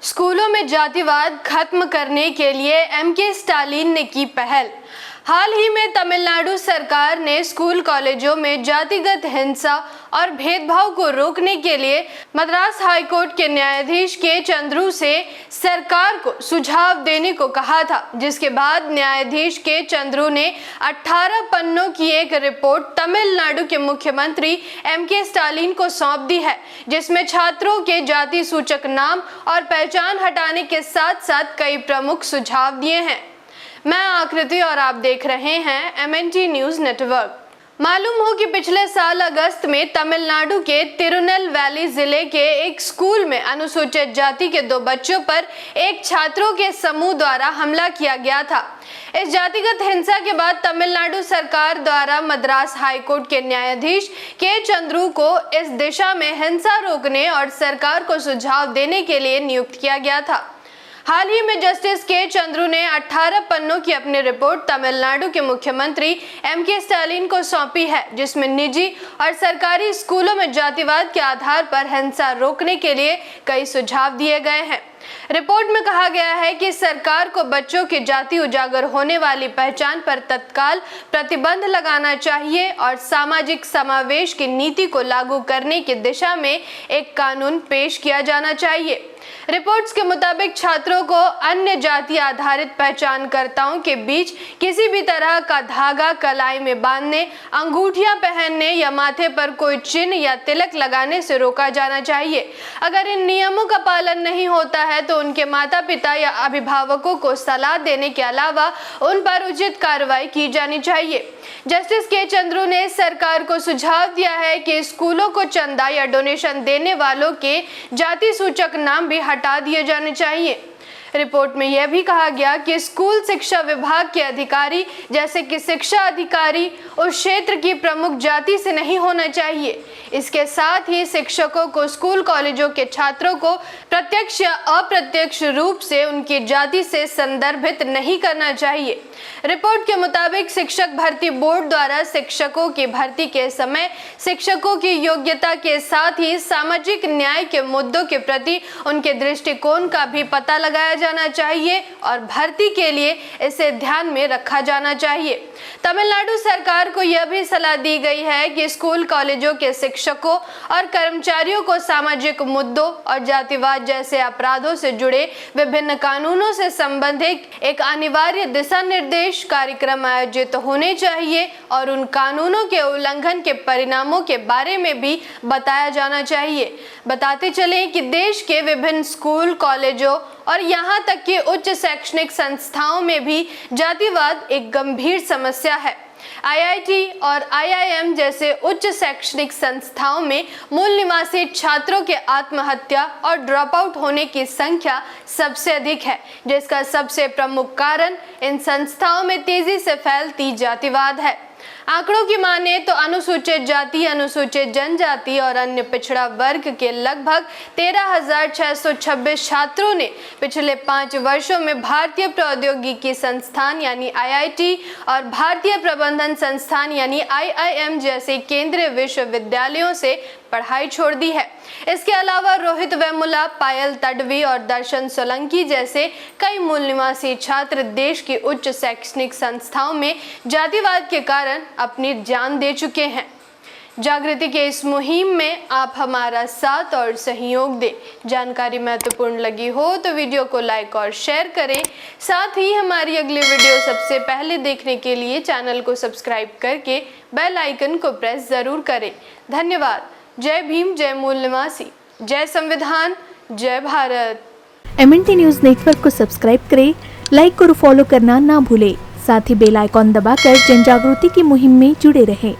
स्कूलों में जातिवाद खत्म करने के लिए एमके स्टालिन ने की पहल। हाल ही में तमिलनाडु सरकार ने स्कूल कॉलेजों में जातिगत हिंसा और भेदभाव को रोकने के लिए मद्रास हाईकोर्ट के न्यायाधीश के चंद्रू से सरकार को सुझाव देने को कहा था, जिसके बाद न्यायाधीश के चंद्रू ने 18 पन्नों की एक रिपोर्ट तमिलनाडु के मुख्यमंत्री एमके स्टालिन को सौंप दी है, जिसमें छात्रों के जाति सूचक नाम और पहचान हटाने के साथ साथ कई प्रमुख सुझाव दिए हैं। मैं आकृति और आप देख रहे हैं MNT न्यूज नेटवर्क। मालूम हो कि पिछले साल अगस्त में तमिलनाडु के तिरुनेलवेली जिले के एक स्कूल में अनुसूचित जाति के 2 बच्चों पर एक छात्रों के समूह द्वारा हमला किया गया था। इस जातिगत हिंसा के बाद तमिलनाडु सरकार द्वारा मद्रास हाईकोर्ट के न्यायाधीश के चंद्रू को इस दिशा में हिंसा रोकने और सरकार को सुझाव देने के लिए नियुक्त किया गया था। हाल ही में जस्टिस के चंद्रू ने 18 पन्नों की अपनी रिपोर्ट तमिलनाडु के मुख्यमंत्री एमके स्टालिन को सौंपी है, जिसमें निजी और सरकारी स्कूलों में जातिवाद के आधार पर हिंसा रोकने के लिए कई सुझाव दिए गए हैं। रिपोर्ट में कहा गया है कि सरकार को बच्चों की जाति उजागर होने वाली पहचान पर तत्काल प्रतिबंध लगाना चाहिए और सामाजिक समावेश की नीति को लागू करने की दिशा में एक कानून पेश किया जाना चाहिए। रिपोर्ट्स के मुताबिक छात्रों को अन्य जाति आधारित पहचानकर्ताओं के बीच किसी भी तरह का धागा कलाई में बांधने, अंगूठियां पहनने या माथे पर कोई चिन्ह या तिलक लगाने से रोका जाना चाहिए। अगर इन नियमों का पालन नहीं होता है तो उनके माता पिता या अभिभावकों को सलाह देने के अलावा उन पर उचित कार्रवाई की जानी चाहिए। जस्टिस के चंद्रू ने सरकार को सुझाव दिया है कि स्कूलों को चंदा या डोनेशन देने वालों के जाति सूचक नाम भी हटा दिए जाने चाहिए। रिपोर्ट में यह भी कहा गया कि स्कूल शिक्षा विभाग के अधिकारी जैसे कि शिक्षा अधिकारी उस क्षेत्र की प्रमुख जाति से नहीं होना चाहिए। इसके साथ ही शिक्षकों को स्कूल कॉलेजों के छात्रों को प्रत्यक्ष या अप्रत्यक्ष रूप से उनकी जाति से संदर्भित नहीं करना चाहिए। रिपोर्ट के मुताबिक शिक्षक भर्ती बोर्ड द्वारा शिक्षकों की भर्ती के समय शिक्षकों की योग्यता के साथ ही सामाजिक न्याय के मुद्दों के प्रति उनके दृष्टिकोण का भी पता लगाया जाना चाहिए और भर्ती के लिए इसे ध्यान में रखा जाना चाहिए। तमिलनाडु सरकार को यह भी सलाह दी गई है कि स्कूल कॉलेजों के शिक्षकों और कर्मचारियों को सामाजिक मुद्दों और जातिवाद जैसे अपराधों से जुड़े विभिन्न कानूनों से संबंधित एक अनिवार्य दिशा निर्देश कार्यक्रम आयोजित होने चाहिए और उन कानूनों के उल्लंघन के परिणामों के बारे में भी बताया जाना चाहिए। बताते चलें कि देश के विभिन्न स्कूल, कॉलेजों और यहाँ तक कि उच्च शैक्षणिक संस्थाओं में भी जातिवाद एक गंभीर समस्या है। IIT और IIM जैसे उच्च शैक्षणिक संस्थाओं में मूल निवासी छात्रों के आत्महत्या और ड्रॉप आउट होने की संख्या सबसे अधिक है, जिसका सबसे प्रमुख कारण इन संस्थाओं में तेजी से फैलती जातिवाद है। आंकड़ों की माने तो अनुसूचित जाति, अनुसूचित जनजाति और अन्य पिछड़ा वर्ग के लगभग 13,626 छात्रों ने पिछले 5 वर्षों में भारतीय प्रौद्योगिकी संस्थान यानी IIT और भारतीय प्रबंधन संस्थान यानी IIM जैसे केंद्रीय विश्वविद्यालयों से पढ़ाई छोड़ दी है। इसके अलावा रोहित वेमुला, पायल तडवी और दर्शन सोलंकी जैसे कई मूल निवासी छात्र देश की उच्च शैक्षणिक संस्थाओं में जातिवाद के कारण अपनी जान दे चुके हैं। जागृति के इस मुहिम में आप हमारा साथ और सहयोग दें। जानकारी महत्वपूर्ण लगी हो तो वीडियो को लाइक और शेयर करें। साथ ही हमारी अगली वीडियो सबसे पहले देखने के लिए चैनल को सब्सक्राइब करके बेल आइकन को प्रेस जरूर करें। धन्यवाद। जय भीम, जय मूल निवासी, जय संविधान, जय भारत। MNT न्यूज नेटवर्क को सब्सक्राइब करें, लाइक और फॉलो करना ना भूलें। साथ ही बेल आइकॉन दबाकर जन जागृति की मुहिम में जुड़े रहें।